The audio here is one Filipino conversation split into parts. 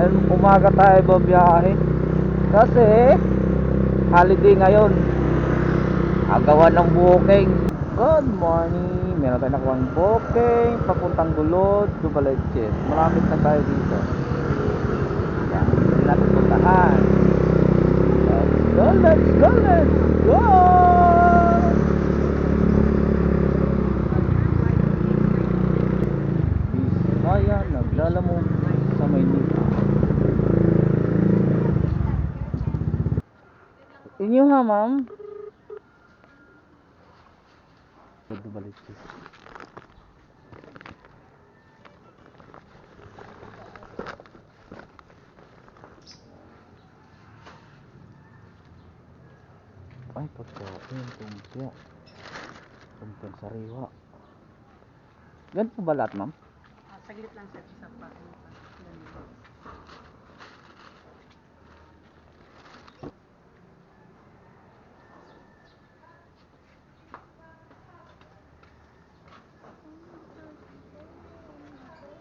Umaga tayo babiyahe kasi holiday ngayon. Agawan ng booking. Good morning. Meron tayo nakuha ng booking papuntang Gulod, Dubaletsed. Malapit na tayo dito. Yan, hindi natin puntahan. Let's go, let's go, let's go. Bisaya naglalamog sa Maynila. Inyo ha, ma'am? Dubaletsed. Ay, pagkain, tumpia. Tumpiang sariwa. Ganito po ba lahat, ma'am? Saglit lang sir, isa pa.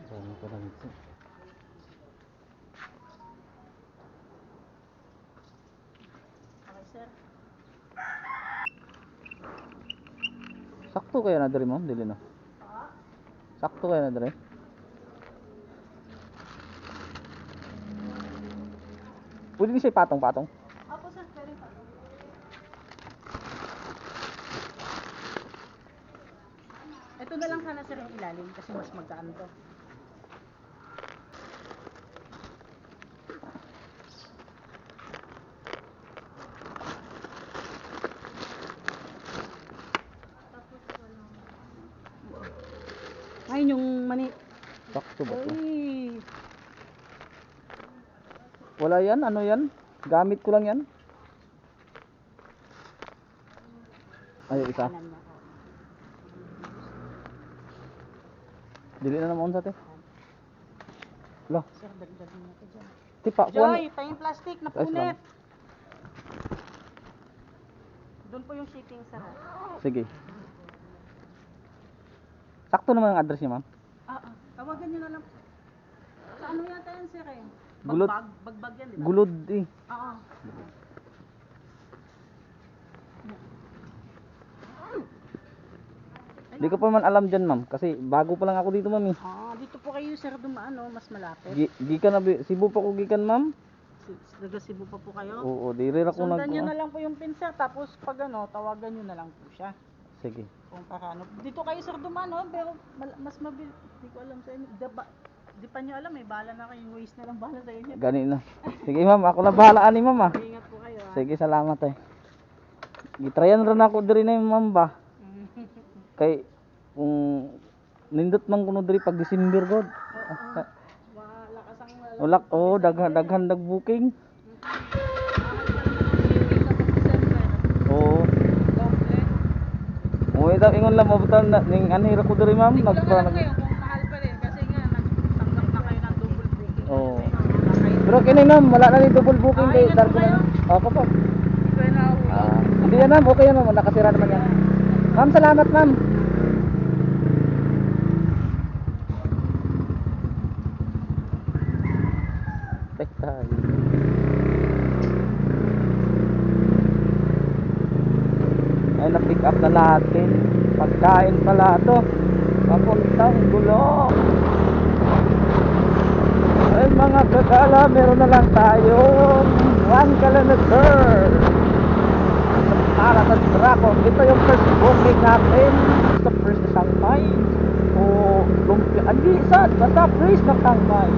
Dami pa lang ito. Okay sir. Sakto kaya na diri, ma'am? Dili na. Sakto kaya na diri? Pwede din siya patong-patong. Opo sir, pwede pa. Ito na lang sana sir yung ilalim kasi mas magkaan to. Ayun yung mani. Sakto ba to? Ay, Wala yan? Ano yan? Gamit ko lang yan? Ay, isa. kanan na. Dili na naman sa te. Lo, Sir, dagdagan na ito dyan. tipa, kuwan. Joy, tayong plastic, Ayos lang. napunit. Doon po yung shipping sir. Sige. Sakto naman ang address niya, ma'am. Tawagan nyo na lang. Sa ano yata yan sir eh? Gulod. Bagbag yan, di ba? Gulod eh. Oo. Di ko pa man alam dyan, ma'am. Kasi bago pa lang ako dito, ma'am. Dito po kayo sir dumaan, no? Mas malapit. Gikan na, Cebu pa ko gikan, ma'am. Taga Cebu pa po kayo? Oo, diri ra ko nag... Sundan nyo na lang po yung pin sir, tapos pag ano, tawagan nyo na lang po siya. Sige. Kung para ano. Dito kayo sir dumaan, no? Pero mas mabilis. Di ko alam sa inyo. Di pa nyo alam, bahala na kayo. Yung waste na lang bahala sa inyo. Gani na. Sige, ma'am. Ako na bahala ani, ma'am, ah. Ingat po kayo, ha? Sige, salamat eh. Gitrayan rin ako diri na yung ma'am ba. Kay kung nindot man kuno diri pag December god. Malakas ang Ulak daghan booking. Oo. Oo, ito ingon lang mabutan na ning anhira ko diri ma'am. Kung mahal pa rin kasi nga nagtanggap na kayo ng double booking. Oo. Pero kini ma'am, wala na ni double booking kay ingat darko po kayo. na. Opo po. Pwede na ako. Hindi yan ma'am, okay yan ma'am, nakasira naman yan. Ma'am, salamat ma'am. Tayo. Ay, na-pick up na natin. Pagkain pala ito. Papuntang Gulo. Ay mga kagala, meron na lang tayong 1 kilometer para sa Dragon. Ito yung first booking natin sa first na Shanghai. O lumpia. Hindi, saan? Basta first na Shanghai.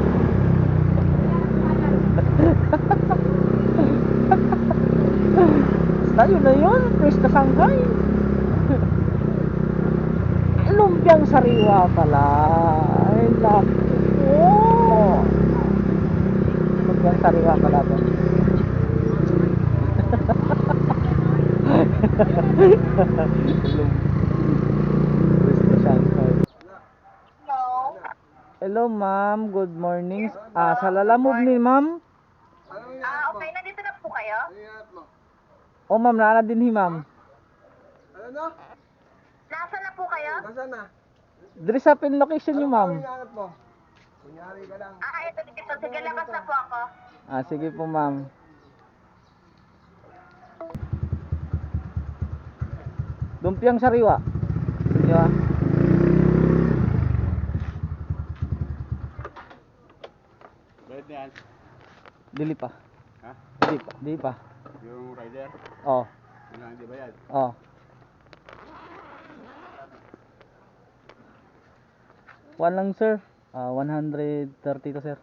Tayo na yun, first na Shanghai. Lumpiang sariwa pala. Ay, naku. Lumpiang sariwa pala to. First na Shanghai. Hello ma'am, good morning. Sa Lalamove ni ma'am. Okay, nandito na po kayo? O ma'am, naana din hi ma'am. Ano na? Nasaan na po kayo? Nasaan na? Diri sa pin location niyo ma'am. Ano yung hanap mo? Ito dito. Sige, labas na po ako. Ah, sige po ma'am. Lumpiang sariwa. Di ba? Bayad na yan. Dili pa. Ha? Dili pa. Dili pa. Yung rider, Oh. wala hindi bayad. Oh. One lang sir. 130 to sir.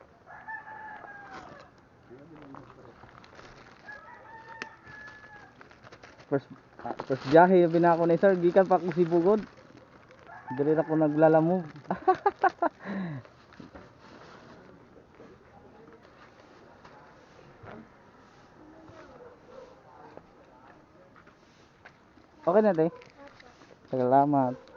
First biyahe yung binako ni sir. Gikan pa ako si Bugod. Dili na ako naglalamove. Okay na, te. Salamat.